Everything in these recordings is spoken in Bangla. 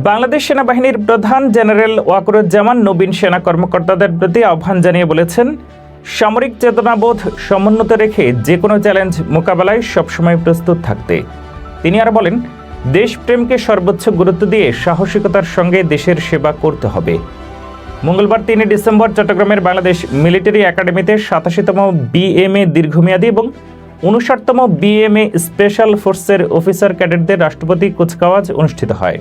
বাংলাদেশ সেনাবাহিনীর প্রধান জেনারেল ওয়াকারুজ্জামান নবীন সেনা কর্মকর্তাদের প্রতি আহ্বান জানিয়ে বলেছেন, সামরিক চেতনাবোধ সমুন্নত রেখে যে কোনো চ্যালেঞ্জ মোকাবেলায় সবসময় প্রস্তুত থাকতে। তিনি আর বলেন, দেশপ্রেমকে সর্বোচ্চ গুরুত্ব দিয়ে সাহসিকতার সঙ্গে দেশের সেবা করতে হবে। মঙ্গলবার 3 ডিসেম্বর চট্টগ্রামের বাংলাদেশ মিলিটারি একাডেমিতে 87তম বিএমএ দীর্ঘমেয়াদী এবং 59তম বিএমএ স্পেশাল ফোর্সের অফিসার ক্যাডেটদের রাষ্ট্রপতি কুচকাওয়াজ অনুষ্ঠিত হয়।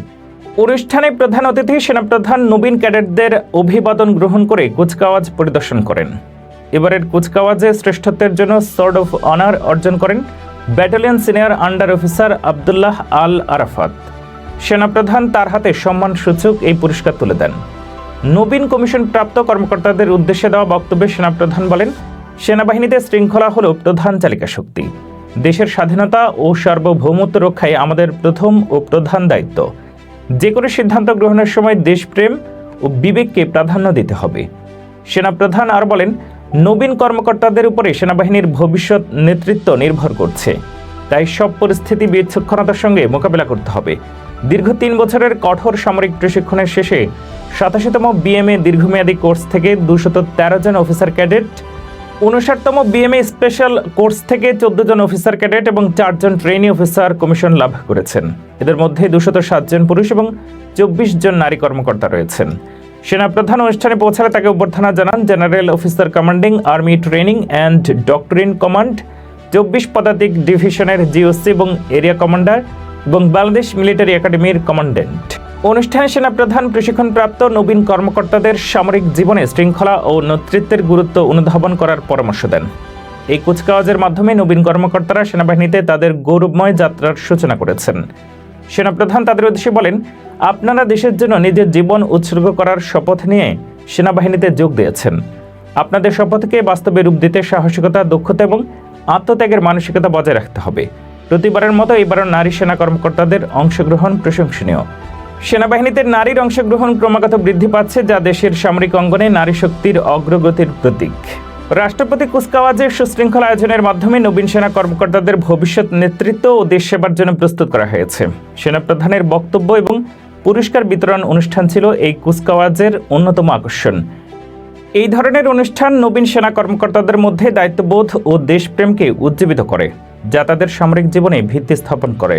অনুষ্ঠানে প্রধান অতিথি সেনাপ্রধান নবীন ক্যাডেটদের অভিবাদন গ্রহণ করে কুচকাওয়াজ পরিদর্শন করেন। এবারের কুচকাওয়াজে শ্রেষ্ঠত্বের জন্য সোর্ড অফ অনার অর্জন করেন battalion senior under officer Abdullah Al Arafat. সেনাপ্রধান তার হাতে সম্মানসূচক এই পুরস্কার তুলে দেন। নবীন কমিশন প্রাপ্ত কর্মকর্তাদের উদ্দেশ্যে দেওয়া বক্তব্যে সেনাপ্রধান বলেন, সেনাবাহিনীতে শৃঙ্খলা হল প্রধান চালিকা শক্তি। দেশের স্বাধীনতা ও সার্বভৌমত্ব রক্ষায় আমাদের প্রথম ও প্রধান দায়িত্ব। যে কোনো সিদ্ধান্ত গ্রহণের সময় দেশপ্রেম ও বিবেককে প্রাধান্য দিতে হবে। সেনাপ্রধান আর বলেন, নবীন কর্মকর্তাদের উপরে সেনাবাহিনীর ভবিষ্যৎ নেতৃত্ব নির্ভর করছে, তাই সব পরিস্থিতি বিচক্ষণতার সঙ্গে মোকাবেলা করতে হবে। দীর্ঘ 3 বছরের কঠোর সামরিক প্রশিক্ষণের শেষে 87তম বিএমএ দীর্ঘমেয়াদী কোর্স থেকে 213 জন অফিসার ক্যাডেট, 59তম বিএমএ স্পেশাল কোর্স থেকে 14 জন অফিসার ক্যাডেট এবং 4 জন ট্রেনি অফিসার কমিশন লাভ করেছেন। এদের মধ্যে 207 জন পুরুষ এবং 24 জন নারী কর্মকর্তা রয়েছেন। সেনাপ্রধান অনুষ্ঠানে পৌঁছালে তাকে অভ্যর্থনা জানান general officer commanding army training and ডক্টরিন command, 24 পদাতিক ডিভিশনের জিওসি এবং এরিয়া কমান্ডার এবং বাংলাদেশ মিলিটারি একাডেমির কমান্ড্যান্ট। অনুষ্ঠানে সেনাপ্রধান প্রশিক্ষণপ্রাপ্ত নবীন কর্মকর্তাদের সামরিক জীবনে শৃঙ্খলা ও নেতৃত্বের গুরুত্ব অনুধাবন করার পরামর্শ দেন। এই কুচকাওয়াজের মাধ্যমে নবীন কর্মকর্তারা সেনাবাহিনীতে তাদের গৌরবময় যাত্রার সূচনা করেছেন। সেনাপ্রধান তাদের উদ্দেশ্যে বলেন, আপনারা দেশের জন্য নিজের জীবন উৎসর্গ করার শপথ নিয়ে সেনাবাহিনীতে যোগ দিয়েছেন। আপনাদের শপথকে বাস্তবে রূপ দিতে সাহসিকতা, দক্ষতা এবং আত্মত্যাগের মানসিকতা বজায় রাখতে হবে। প্রতিবারের মতো এবারও নারী সেনা কর্মকর্তাদের অংশগ্রহণ প্রশংসনীয়। সেনাবাহিনীতে নারীর অংশগ্রহণ ক্রমাগত বৃদ্ধি পাচ্ছে, যা দেশের সামরিক অঙ্গনে নারী শক্তির অগ্রগতির প্রতীক। রাষ্ট্রপতি কুচকাওয়াজের সুশৃঙ্খল আয়োজনের মাধ্যমে নবীন সেনা কর্মকর্তাদের ভবিষ্যৎ নেতৃত্ব ও দেশ সেবার জন্য প্রস্তুত করা হয়েছে। সেনাপ্রধানের বক্তব্য এবং পুরস্কার বিতরণ অনুষ্ঠান ছিল এই কুচকাওয়াজের অন্যতম আকর্ষণ। এই ধরনের অনুষ্ঠান নবীন সেনা কর্মকর্তাদের মধ্যে দায়িত্ববোধ ও দেশপ্রেমকে উজ্জীবিত করে, যা তাদের সামরিক জীবনে ভিত্তি স্থাপন করে।